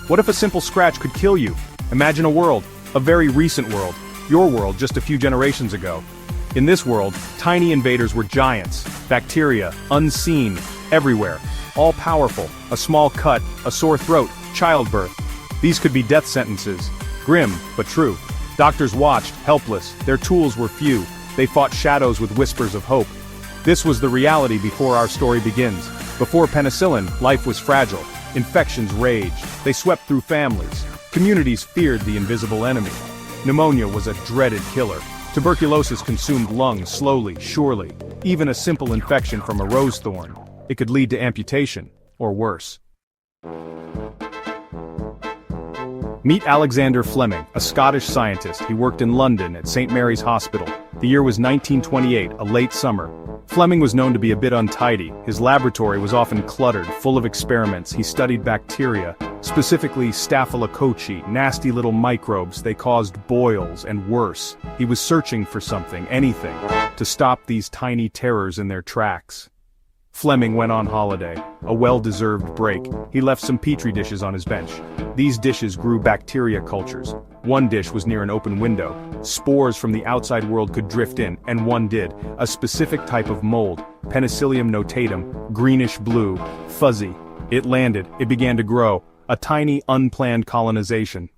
What if a simple scratch could kill you? Imagine a world, a very recent world, your world just a few generations ago. In this world, tiny invaders were giants, bacteria, unseen, everywhere, all powerful, a small cut, a sore throat, childbirth. These could be death sentences, grim, but true. Doctors watched, helpless, their tools were few, they fought shadows with whispers of hope. This was the reality before our story begins. Before penicillin, life was fragile, infections raged, they swept through families, communities feared the invisible enemy. Pneumonia was a dreaded killer. Tuberculosis consumed lungs slowly, surely. Even a simple infection from a rose thorn. It could lead to amputation, or worse. Meet Alexander Fleming, a Scottish scientist. He worked in London at St. Mary's Hospital. The year was 1928, a late summer. Fleming was known to be a bit untidy. His laboratory was often cluttered, full of experiments. He studied bacteria, specifically Staphylococci, nasty little microbes. They caused boils and worse. He was searching for something, anything, to stop these tiny terrors in their tracks. Fleming went on holiday, a well-deserved break. He left some petri dishes on his bench. These dishes grew bacteria cultures. One dish was near an open window. Spores from the outside world could drift in, and one did. A specific type of mold, Penicillium notatum, greenish-blue, fuzzy. It landed, it began to grow. A tiny, unplanned colonization.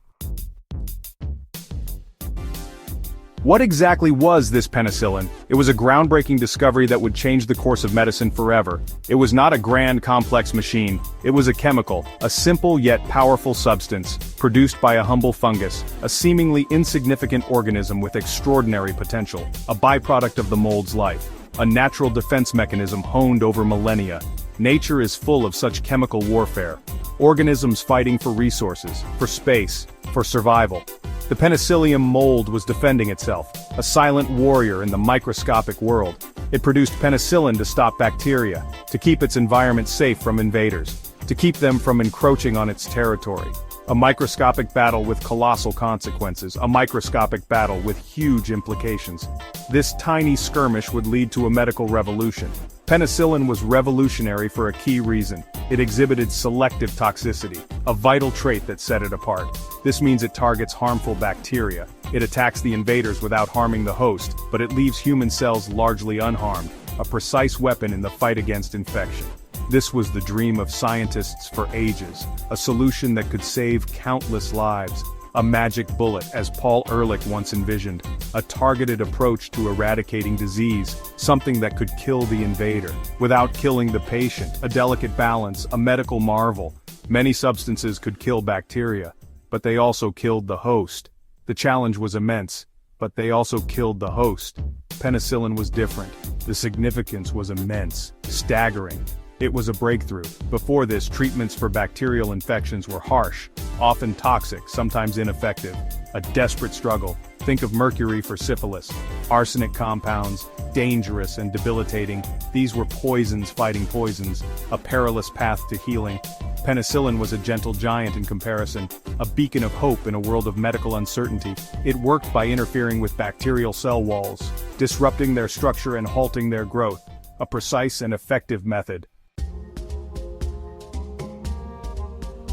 What exactly was this penicillin? It was a groundbreaking discovery that would change the course of medicine forever. It was not a grand, complex machine. It was a chemical, a simple yet powerful substance, produced by a humble fungus, a seemingly insignificant organism with extraordinary potential, a byproduct of the mold's life, a natural defense mechanism honed over millennia. Nature is full of such chemical warfare. Organisms fighting for resources, for space, for survival. The Penicillium mold was defending itself, a silent warrior in the microscopic world. It produced penicillin to stop bacteria, to keep its environment safe from invaders, to keep them from encroaching on its territory. A microscopic battle with colossal consequences, a microscopic battle with huge implications. This tiny skirmish would lead to a medical revolution. Penicillin was revolutionary for a key reason. It exhibited selective toxicity, a vital trait that set it apart. This means it targets harmful bacteria. It attacks the invaders without harming the host, but it leaves human cells largely unharmed, a precise weapon in the fight against infection. This was the dream of scientists for ages, a solution that could save countless lives. A magic bullet, as Paul Ehrlich once envisioned, a targeted approach to eradicating disease, something that could kill the invader, without killing the patient, a delicate balance, a medical marvel. Many substances could kill bacteria, but they also killed the host. The challenge was immense, but they also killed the host. Penicillin was different. The significance was immense, staggering. It was a breakthrough. Before this, treatments for bacterial infections were harsh, often toxic, sometimes ineffective. A desperate struggle. Think of mercury for syphilis. Arsenic compounds, dangerous and debilitating. These were poisons fighting poisons, a perilous path to healing. Penicillin was a gentle giant in comparison, a beacon of hope in a world of medical uncertainty. It worked by interfering with bacterial cell walls, disrupting their structure and halting their growth. A precise and effective method.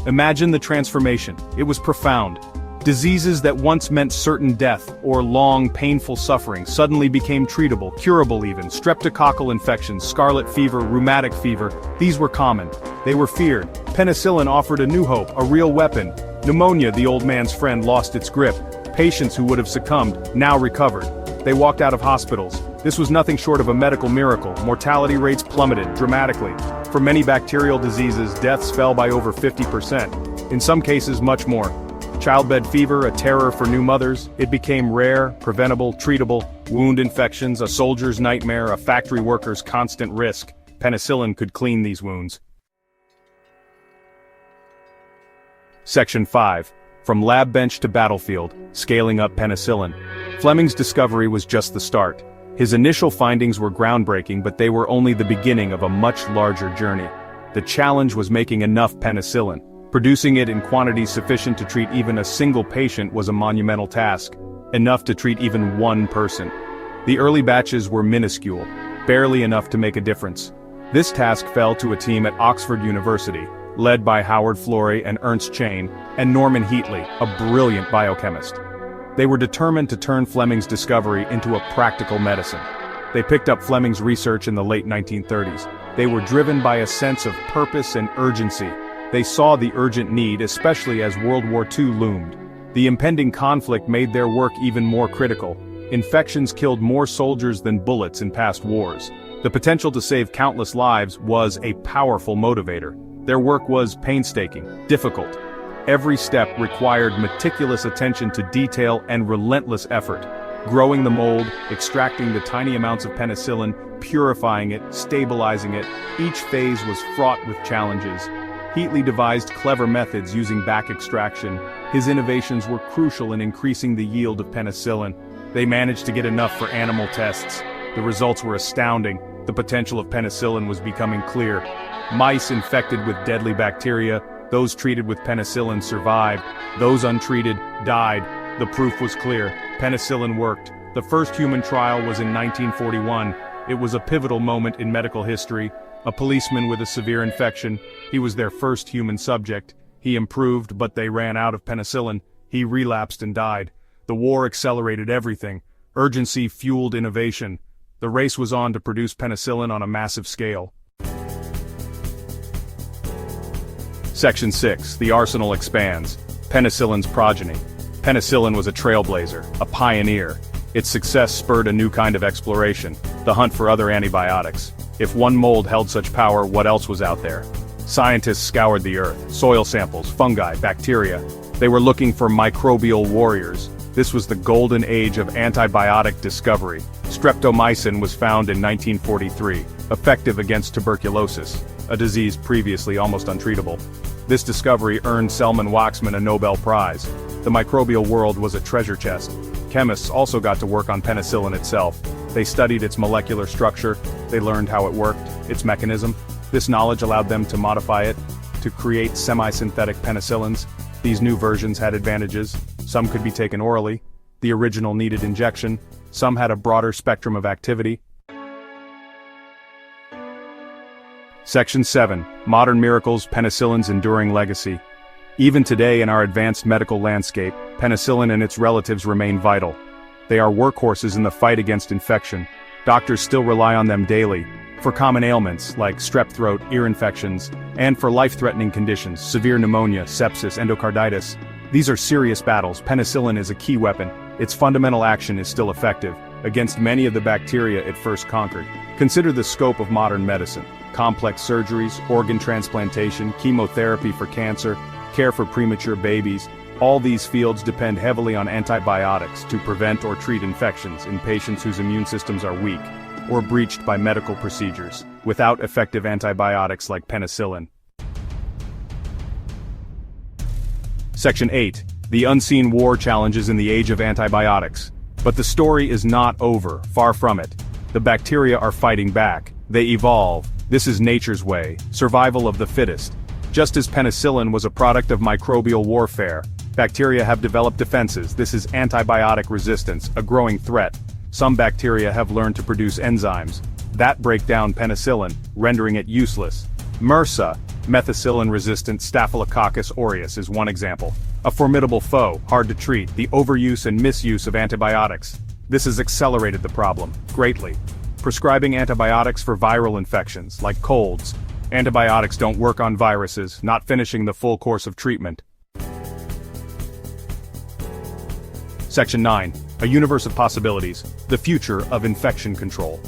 Imagine the transformation. It was profound. Diseases that once meant certain death, or long, painful suffering, suddenly became treatable, curable even. Streptococcal infections, scarlet fever, rheumatic fever, these were common. They were feared. Penicillin offered a new hope, a real weapon. Pneumonia, the old man's friend, lost its grip. Patients who would have succumbed, now recovered. They walked out of hospitals. This was nothing short of a medical miracle. Mortality rates plummeted dramatically. For many bacterial diseases, deaths fell by over 50%. In some cases, much more. Childbed fever, a terror for new mothers, it became rare, preventable, treatable. Wound infections, a soldier's nightmare, a factory worker's constant risk. Penicillin could clean these wounds. Section 5. From lab bench to battlefield, scaling up penicillin. Fleming's discovery was just the start. His initial findings were groundbreaking, but they were only the beginning of a much larger journey. The challenge was making enough penicillin. Producing it in quantities sufficient to treat even a single patient was a monumental task. Enough to treat even one person. The early batches were minuscule, barely enough to make a difference. This task fell to a team at Oxford University, led by Howard Florey and Ernst Chain, and Norman Heatley, a brilliant biochemist. They were determined to turn Fleming's discovery into a practical medicine. They picked up Fleming's research in the late 1930s. They were driven by a sense of purpose and urgency. They saw the urgent need, especially as World War II loomed. The impending conflict made their work even more critical. Infections killed more soldiers than bullets in past wars. The potential to save countless lives was a powerful motivator. Their work was painstaking, difficult. Every step required meticulous attention to detail and relentless effort. Growing the mold, extracting the tiny amounts of penicillin, purifying it, stabilizing it, each phase was fraught with challenges. Heatley devised clever methods using back extraction. His innovations were crucial in increasing the yield of penicillin. They managed to get enough for animal tests. The results were astounding. The potential of penicillin was becoming clear. Mice infected with deadly bacteria, those treated with penicillin survived. Those untreated died. The proof was clear. Penicillin worked. The first human trial was in 1941. It was a pivotal moment in medical history. A policeman with a severe infection. He was their first human subject. He improved, but they ran out of penicillin. He relapsed and died. The war accelerated everything. Urgency fueled innovation. The race was on to produce penicillin on a massive scale. Section 6. The arsenal expands. Penicillin's progeny. Penicillin was a trailblazer, a pioneer. Its success spurred a new kind of exploration, the hunt for other antibiotics. If one mold held such power, what else was out there? Scientists scoured the earth, soil samples, fungi, bacteria. They were looking for microbial warriors. This was the golden age of antibiotic discovery. Streptomycin was found in 1943, effective against tuberculosis, a disease previously almost untreatable. This discovery earned Selman Waksman a Nobel Prize. The microbial world was a treasure chest. Chemists also got to work on penicillin itself. They studied its molecular structure, they learned how it worked, its mechanism. This knowledge allowed them to modify it, to create semi-synthetic penicillins. These new versions had advantages. Some could be taken orally. The original needed injection. Some had a broader spectrum of activity. Section 7. Modern miracles, penicillin's enduring legacy. Even today in our advanced medical landscape, penicillin and its relatives remain vital. They are workhorses in the fight against infection. Doctors still rely on them daily, for common ailments like strep throat, ear infections, and for life-threatening conditions, severe pneumonia, sepsis, endocarditis. These are serious battles. Penicillin is a key weapon. Its fundamental action is still effective against many of the bacteria it first conquered. Consider the scope of modern medicine. Complex surgeries, organ transplantation, chemotherapy for cancer, care for premature babies. All these fields depend heavily on antibiotics to prevent or treat infections in patients whose immune systems are weak or breached by medical procedures, without effective antibiotics like penicillin. Section 8. The unseen war challenges in the age of antibiotics. But the story is not over, far from it. The bacteria are fighting back. They evolve. This is nature's way, survival of the fittest. Just as penicillin was a product of microbial warfare, bacteria have developed defenses. This is antibiotic resistance, a growing threat. Some bacteria have learned to produce enzymes that break down penicillin, rendering it useless. MRSA, methicillin-resistant Staphylococcus aureus, is one example. A formidable foe, hard to treat, the overuse and misuse of antibiotics. This has accelerated the problem greatly. Prescribing antibiotics for viral infections, like colds. Antibiotics don't work on viruses, not finishing the full course of treatment. Section 9. A universe of possibilities. The future of infection control.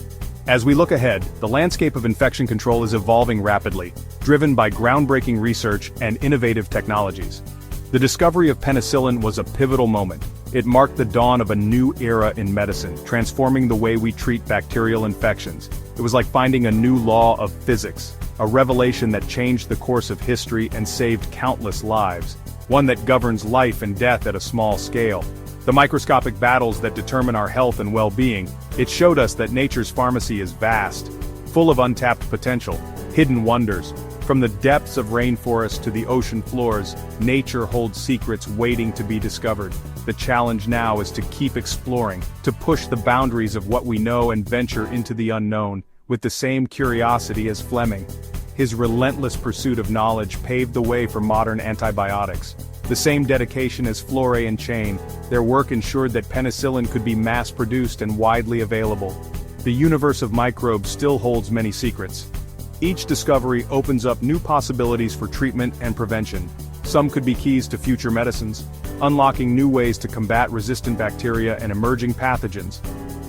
As we look ahead, the landscape of infection control is evolving rapidly, driven by groundbreaking research and innovative technologies. The discovery of penicillin was a pivotal moment. It marked the dawn of a new era in medicine, transforming the way we treat bacterial infections. It was like finding a new law of physics, a revelation that changed the course of history and saved countless lives, one that governs life and death at a small scale. The microscopic battles that determine our health and well-being, it showed us that nature's pharmacy is vast, full of untapped potential, hidden wonders. From the depths of rainforests to the ocean floors, nature holds secrets waiting to be discovered. The challenge now is to keep exploring, to push the boundaries of what we know and venture into the unknown, with the same curiosity as Fleming. His relentless pursuit of knowledge paved the way for modern antibiotics. The same dedication as Flore and Chain, their work ensured that penicillin could be mass-produced and widely available. The universe of microbes still holds many secrets. Each discovery opens up new possibilities for treatment and prevention. Some could be keys to future medicines, unlocking new ways to combat resistant bacteria and emerging pathogens.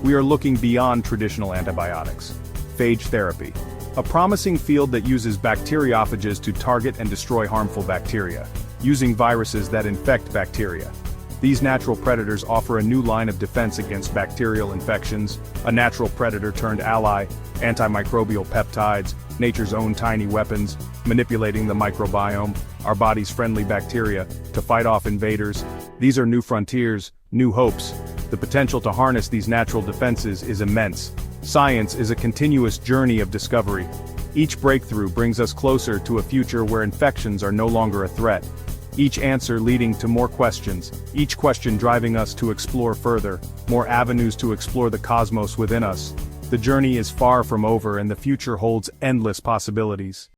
We are looking beyond traditional antibiotics. Phage therapy, a promising field that uses bacteriophages to target and destroy harmful bacteria, using viruses that infect bacteria. These natural predators offer a new line of defense against bacterial infections, a natural predator turned ally, antimicrobial peptides, nature's own tiny weapons, manipulating the microbiome, our body's friendly bacteria, to fight off invaders. These are new frontiers, new hopes. The potential to harness these natural defenses is immense. Science is a continuous journey of discovery. Each breakthrough brings us closer to a future where infections are no longer a threat. Each answer leading to more questions, each question driving us to explore further, more avenues to explore the cosmos within us. The journey is far from over and the future holds endless possibilities.